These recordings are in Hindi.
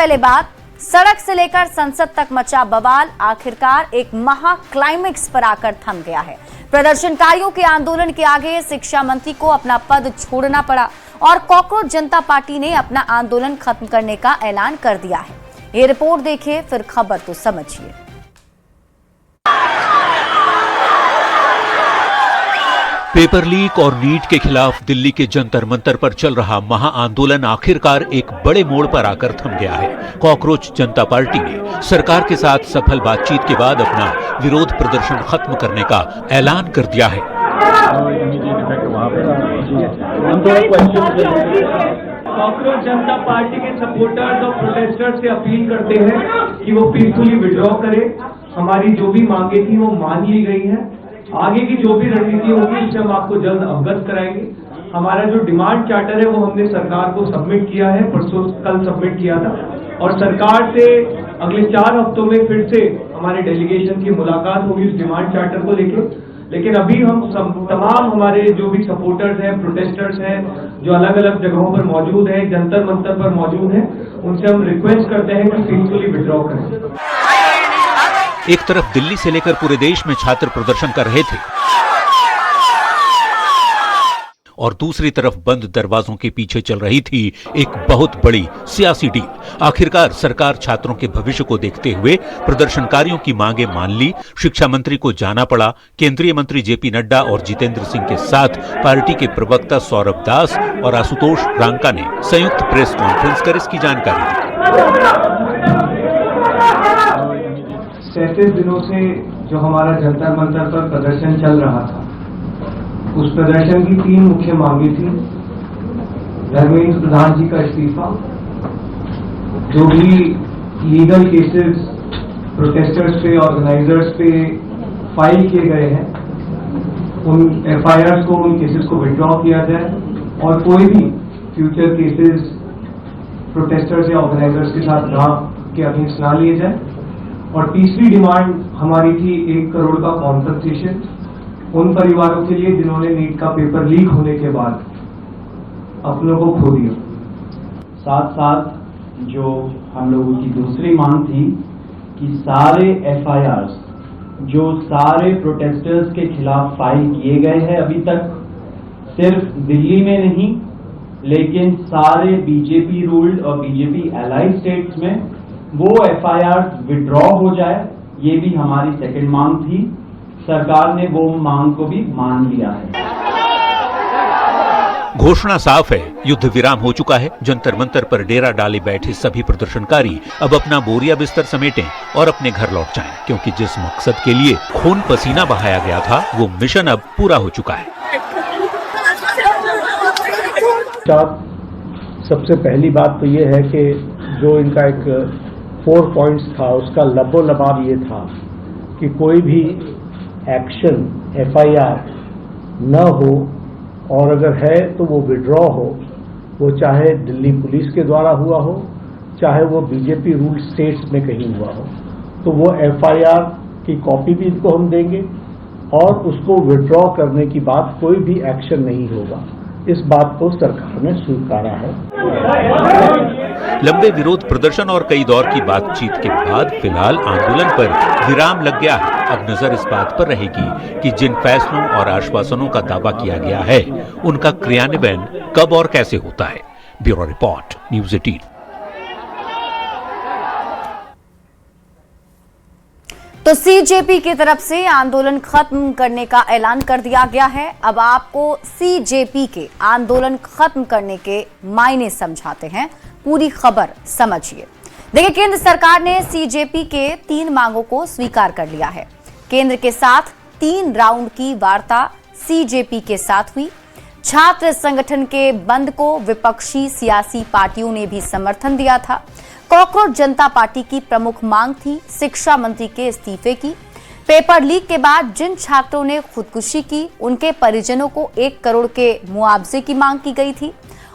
पहले बात, सड़क से लेकर संसद तक मचा बवाल आखिरकार एक महा क्लाइमेक्स पर आकर थम गया है। प्रदर्शनकारियों के आंदोलन के आगे शिक्षा मंत्री को अपना पद छोड़ना पड़ा और कॉकरोच जनता पार्टी ने अपना आंदोलन खत्म करने का ऐलान कर दिया है। ये रिपोर्ट देखिए, फिर खबर तो समझिए। पेपर लीक और नीट के खिलाफ दिल्ली के जंतर मंतर पर चल रहा महा आंदोलन आखिरकार एक बड़े मोड़ पर आकर थम गया है। कॉकरोच जनता पार्टी ने सरकार के साथ सफल बातचीत के बाद अपना विरोध प्रदर्शन खत्म करने का ऐलान कर दिया है। कॉकरोच जनता पार्टी के सपोर्टर्स और प्रोटेस्टर्स से अपील करते हैं कि वो पीसफुली विड्रॉ करें। हमारी जो भी मांगे थी वो मान ली गई है। आगे की जो भी रणनीति होगी उससे हम आपको जल्द अवगत कराएंगे। हमारा जो डिमांड चार्टर है वो हमने सरकार को सबमिट किया है, परसों कल सबमिट किया था, और सरकार से अगले 4 हफ्तों में फिर से हमारे डेलीगेशन की मुलाकात होगी उस डिमांड चार्टर को लेकर। लेकिन अभी हम तमाम हमारे जो भी सपोर्टर्स हैं, प्रोटेस्टर्स हैं, जो अलग अलग जगहों पर मौजूद हैं, जंतर मंतर पर मौजूद हैं, उनसे हम रिक्वेस्ट करते हैं कि पीसफुली विड्रॉ करें। एक तरफ दिल्ली से लेकर पूरे देश में छात्र प्रदर्शन कर रहे थे और दूसरी तरफ बंद दरवाजों के पीछे चल रही थी एक बहुत बड़ी सियासी डील। आखिरकार सरकार छात्रों के भविष्य को देखते हुए प्रदर्शनकारियों की मांगे मान ली। शिक्षा मंत्री को जाना पड़ा। केंद्रीय मंत्री जेपी नड्डा और जितेंद्र सिंह के साथ पार्टी के प्रवक्ता सौरभ दास और आशुतोष रांका ने संयुक्त प्रेस कॉन्फ्रेंस कर इसकी जानकारी दी। 37 दिनों से जो हमारा जंतर मंतर पर प्रदर्शन चल रहा था, उस प्रदर्शन की 3 मुख्य मांगे थी। धर्मेंद्र प्रधान जी का इस्तीफा, जो भी लीगल केसेस प्रोटेस्टर्स पे, ऑर्गेनाइजर्स पे फाइल किए गए हैं, उन एफआईआर को, उन केसेस को विड्रॉ किया जाए और कोई भी फ्यूचर केसेस प्रोटेस्टर्स या ऑर्गेनाइजर्स के साथ लॉ के अगेंस्ट ना लिए जाए। और तीसरी डिमांड हमारी थी 1 करोड़ का कॉम्पनसेशन उन परिवारों के लिए जिन्होंने नीट का पेपर लीक होने के बाद अपनों को खो दिया। साथ साथ जो हम लोगों की दूसरी मांग थी कि सारे एफआईआर्स जो सारे प्रोटेस्टर्स के खिलाफ फाइल किए गए हैं अभी तक, सिर्फ दिल्ली में नहीं लेकिन सारे बीजेपी रूल्ड और बीजेपी एलाइड स्टेट्स में वो एफआईआर विड्रॉ हो जाए, ये भी हमारी सेकंड मांग थी। सरकार ने वो मांग को भी मान लिया है। घोषणा साफ है, युद्ध विराम हो चुका है। जंतर मंतर पर डेरा डाले बैठे सभी प्रदर्शनकारी अब अपना बोरिया बिस्तर समेटें और अपने घर लौट जाएं, क्योंकि जिस मकसद के लिए खून पसीना बहाया गया था वो मिशन अब पूरा हो चुका है। सबसे पहली बात तो ये है कि जो इनका एक 4 पॉइंट्स था, उसका लबोलबाब ये था कि कोई भी एक्शन एफआईआर न हो, और अगर है तो वो विड्रॉ हो, वो चाहे दिल्ली पुलिस के द्वारा हुआ हो, चाहे वो बीजेपी रूल स्टेट्स में कहीं हुआ हो, तो वो एफआईआर की कॉपी भी इनको हम देंगे और उसको विड्रॉ करने की बात कोई भी एक्शन नहीं होगा। इस बात को सरकार ने स्वीकारा है। लंबे विरोध प्रदर्शन और कई दौर की बातचीत के बाद फिलहाल आंदोलन पर विराम लग गया है। अब नजर इस बात पर रहेगी कि जिन फैसलों और आश्वासनों का दावा किया गया है उनका क्रियान्वयन कब और कैसे होता है। Bureau report, news 18। तो सीजेपी की तरफ से आंदोलन खत्म करने का ऐलान कर दिया गया है। अब आपको सीजेपी के आंदोलन खत्म करने के मायने समझाते हैं, पूरी खबर समझिए। देखिए, केंद्र सरकार ने सीजेपी के 3 मांगों को स्वीकार कर लिया है। केंद्र के साथ 3 राउंड की वार्ता सीजेपी के साथ हुई। छात्र संगठन के बंद को विपक्षी सियासी पार्टियों ने भी समर्थन दिया था। कॉकरोच जनता पार्टी की प्रमुख मांग थी शिक्षा मंत्री के इस्तीफे की। पेपर लीक के बाद जिन छात्रों ने खुदकुशी की उनके परिजनों को 1 करोड़ के मुआवजे की मांग की गई थी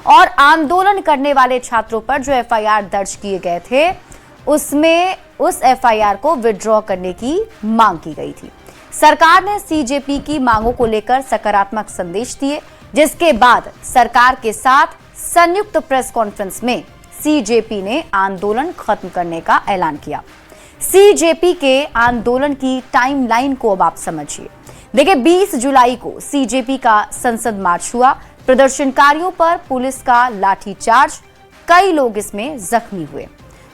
और आंदोलन करने वाले छात्रों पर जो एफआईआर दर्ज किए गए थे उसमें उस एफआईआर को विड्रॉ करने की मांग की गई थी। सरकार ने सीजेपी की मांगों को लेकर सकारात्मक संदेश दिए, जिसके बाद सरकार के साथ संयुक्त प्रेस कॉन्फ्रेंस में सीजेपी ने आंदोलन खत्म करने का ऐलान किया। सीजेपी के आंदोलन की टाइमलाइन को अब आप समझिए। देखिए, 20 जुलाई को सीजेपी का संसद मार्च हुआ। प्रदर्शनकारियों पर पुलिस का लाठीचार्ज, कई लोग इसमें जख्मी हुए।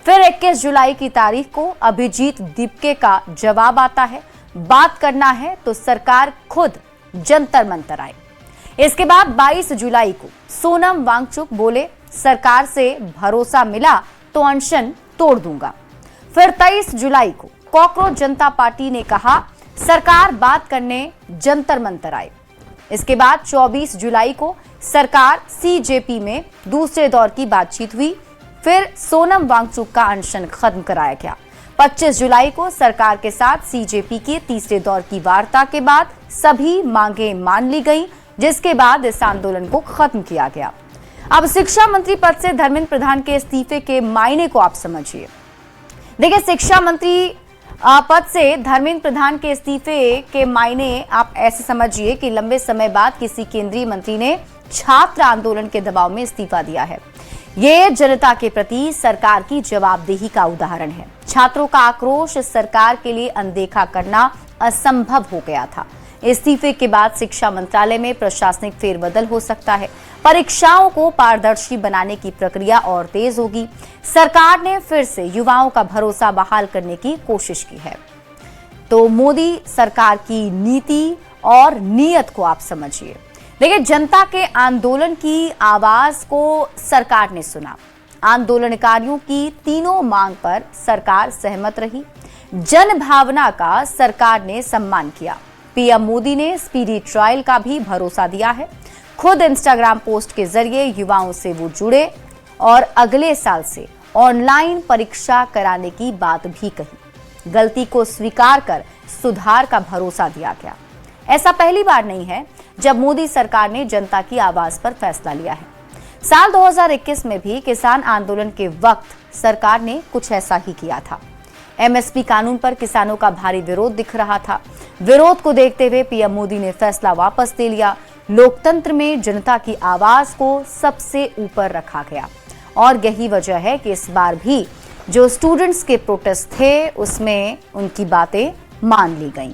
फिर 21 जुलाई की तारीख को अभिजीत दीपके का जवाब आता है, बात करना है तो सरकार खुद जंतर मंतर आए। इसके बाद 22 जुलाई को सोनम वांगचुक बोले, सरकार से भरोसा मिला तो अनशन तोड़ दूंगा। फिर 23 जुलाई को कॉकरोच जनता पार्टी ने कहा, सरकार बात करने जंतर मंतर आए। इसके बाद 24 जुलाई को सरकार सीजेपी में दूसरे दौर की बातचीत हुई। फिर सोनम वांगचुक का अनशन खत्म कराया गया। 25 जुलाई को सरकार के साथ सीजेपी के तीसरे दौर की वार्ता के बाद सभी मांगें मान ली गईं, जिसके बाद इस आंदोलन को खत्म किया गया। अब शिक्षा मंत्री पद से धर्मेंद्र प्रधान के इस्तीफे के मायने को आप समझिए। देखिए, शिक्षा मंत्री पद से धर्मेंद्र प्रधान के इस्तीफे के मायने आप ऐसे समझिए कि लंबे समय बाद किसी केंद्रीय मंत्री ने छात्र आंदोलन के दबाव में इस्तीफा दिया है। ये जनता के प्रति सरकार की जवाबदेही का उदाहरण है। छात्रों का आक्रोश सरकार के लिए अनदेखा करना असंभव हो गया था। इस्तीफे के बाद शिक्षा मंत्रालय में प्रशासनिक फेरबदल हो सकता है। परीक्षाओं को पारदर्शी बनाने की प्रक्रिया और तेज होगी। सरकार ने फिर से युवाओं का भरोसा बहाल करने की कोशिश की है। तो मोदी सरकार की नीति और नीयत को आप समझिए। देखिए, जनता के आंदोलन की आवाज को सरकार ने सुना। आंदोलनकारियों की तीनों मांग पर सरकार सहमत रही। जन भावना का सरकार ने सम्मान किया। पीएम मोदी ने स्पीडी ट्रायल का भी भरोसा दिया है। खुद इंस्टाग्राम पोस्ट के जरिए युवाओं से वो जुड़े और अगले साल से ऑनलाइन परीक्षा कराने की बात भी कही। गलती को स्वीकार कर सुधार का भरोसा दिया गया। ऐसा पहली बार नहीं है जब मोदी सरकार ने जनता की आवाज पर फैसला लिया है। साल 2021 में भी किसान आंदोलन के वक्त सरकार ने कुछ ऐसा ही किया था। एमएसपी कानून पर किसानों का भारी विरोध दिख रहा था। विरोध को देखते हुए पीएम मोदी ने फैसला वापस ले लिया। लोकतंत्र में जनता की आवाज को सबसे ऊपर रखा गया और यही वजह है कि इस बार भी जो स्टूडेंट्स के प्रोटेस्ट थे उसमें उनकी बातें मान ली गईं।